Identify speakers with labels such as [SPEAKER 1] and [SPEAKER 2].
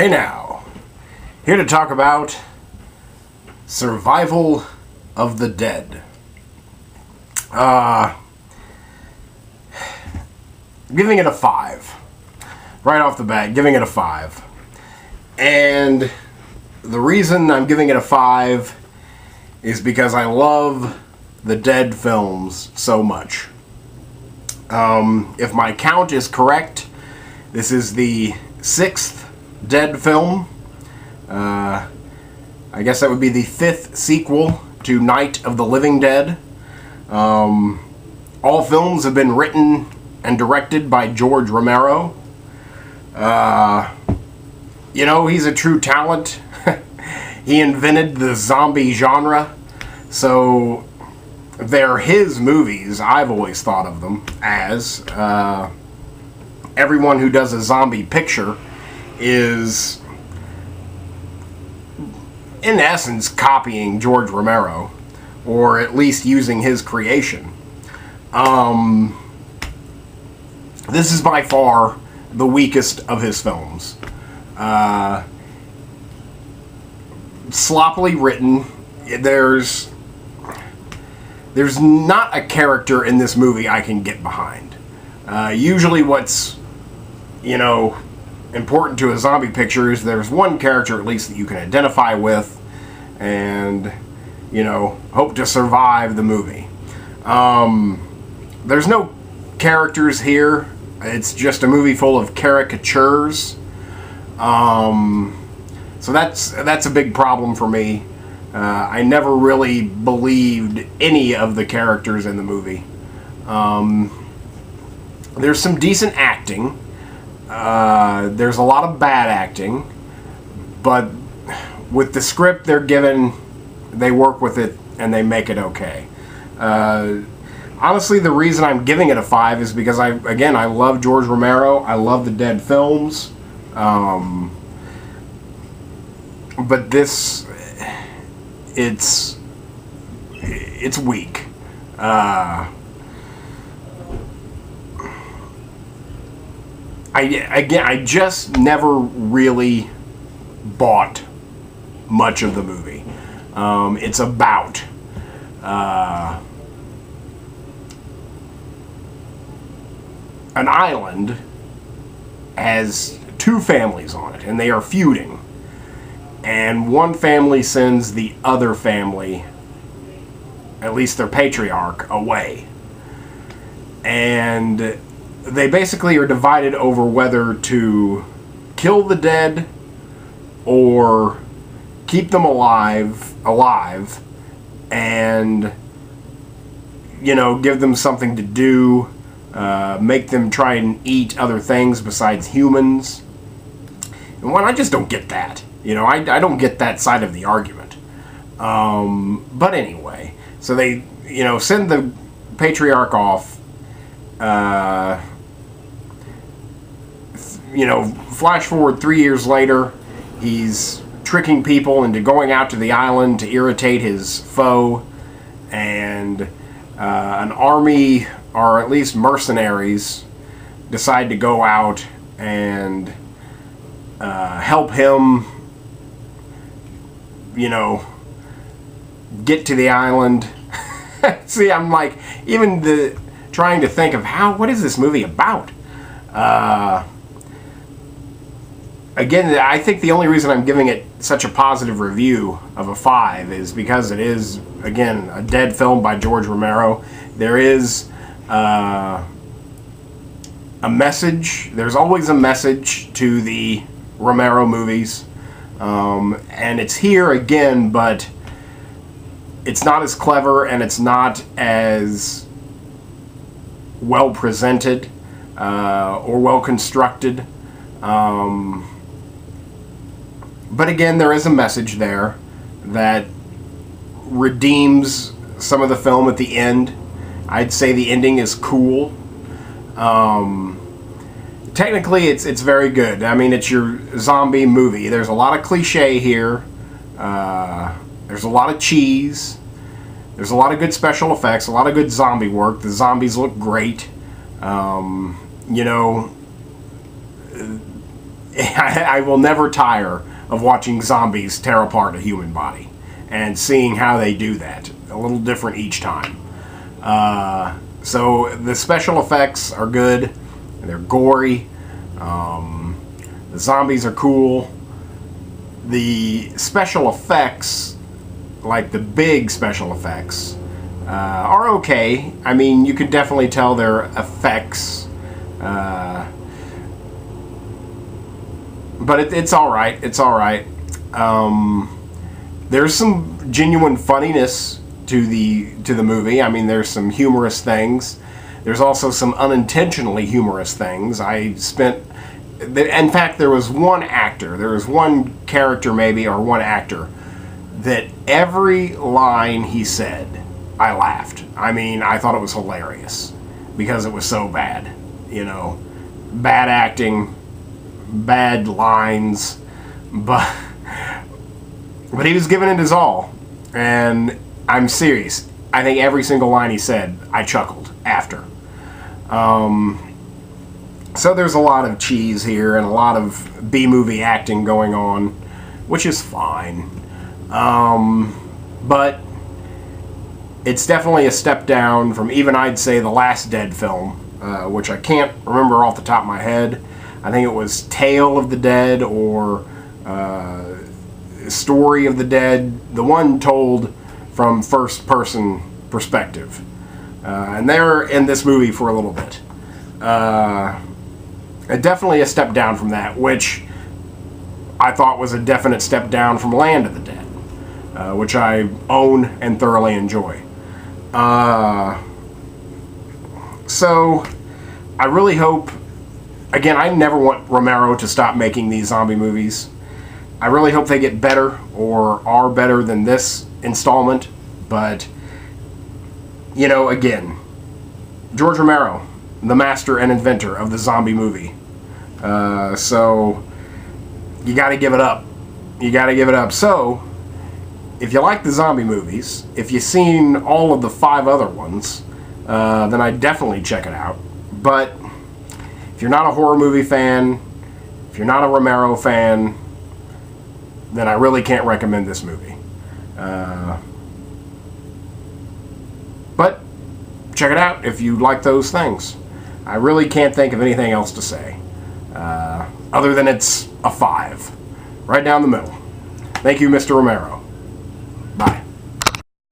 [SPEAKER 1] Hey now, here to talk about Survival of the Dead. Giving it a 5. Right off the bat, giving it a 5. And the reason I'm giving it a 5 is because I love the Dead films so much. If my count is correct, this is the 6th Dead film. I guess that would be the 5th sequel to Night of the Living Dead. All films have been written and directed by George Romero. You know, he's a true talent. He invented the zombie genre. So they're his movies. I've always thought of them as. Everyone who does a zombie picture is, in essence, copying George Romero, or at least using his creation. This is by far the weakest of his films. Sloppily written. There's not a character in this movie I can get behind. Usually what's, important to a zombie picture is there's one character at least that you can identify with and, hope to survive the movie. There's no characters here. It's just a movie full of caricatures. So that's a big problem for me. I never really believed any of the characters in the movie. There's some decent acting. There's a lot of bad acting. But with the script they're given, they work with it and they make it okay. Honestly, the reason I'm giving it a 5 is because I love George Romero. I love the Dead films. But this, it's weak. I just never really bought much of the movie. It's about an island has 2 families on it, and they are feuding. And one family sends the other family, at least their patriarch, away. And they basically are divided over whether to kill the dead or keep them alive, and, give them something to do, make them try and eat other things besides humans. And I just don't get that. I don't get that side of the argument. But anyway, so they, send the patriarch off. Flash forward 3 years later, he's tricking people into going out to the island to irritate his foe, and an army, or at least mercenaries, decide to go out and help him, get to the island. See, I'm like, trying to think of what is this movie about? Again, I think the only reason I'm giving it such a positive review of a 5 is because it is, again, a Dead film by George Romero. There is a message. There's always a message to the Romero movies. And it's here again, but it's not as clever and it's not as well presented or well constructed. But again, there is a message there that redeems some of the film at the end. I'd say the ending is cool. Technically, it's very good. I mean, it's your zombie movie. There's a lot of cliche here. There's a lot of cheese. There's a lot of good special effects, a lot of good zombie work. The zombies look great. I will never tire of watching zombies tear apart a human body and seeing how they do that. A little different each time. So the special effects are good. They're gory. The zombies are cool. The special effects, like the big special effects, are okay. I mean, you can definitely tell they're effects. But it's all right. It's all right. There's some genuine funniness to the movie. I mean, there's some humorous things. There's also some unintentionally humorous things. In fact, there was one character maybe, or one actor, that every line he said, I laughed. I mean, I thought it was hilarious because it was so bad. You know, bad acting, bad lines, but he was giving it his all. And I'm serious. I think every single line he said, I chuckled after. So there's a lot of cheese here and a lot of B-movie acting going on, which is fine. But it's definitely a step down from even, I'd say, the last Dead film, which I can't remember off the top of my head. I think it was Tale of the Dead or Story of the Dead, the one told from first-person perspective. And they're in this movie for a little bit. Definitely a step down from that, which I thought was a definite step down from Land of the Dead, which I own and thoroughly enjoy. So, I really hope... Again, I never want Romero to stop making these zombie movies. I really hope they get better or are better than this installment. But, you know, again, George Romero, the master and inventor of the zombie movie. So, you gotta give it up. You gotta give it up. So, if you like the zombie movies, if you've seen all of the 5 other ones, then I'd definitely check it out. But if you're not a horror movie fan, if you're not a Romero fan, then I really can't recommend this movie. But check it out if you like those things. I really can't think of anything else to say, other than it's a 5. Right down the middle. Thank you, Mr. Romero.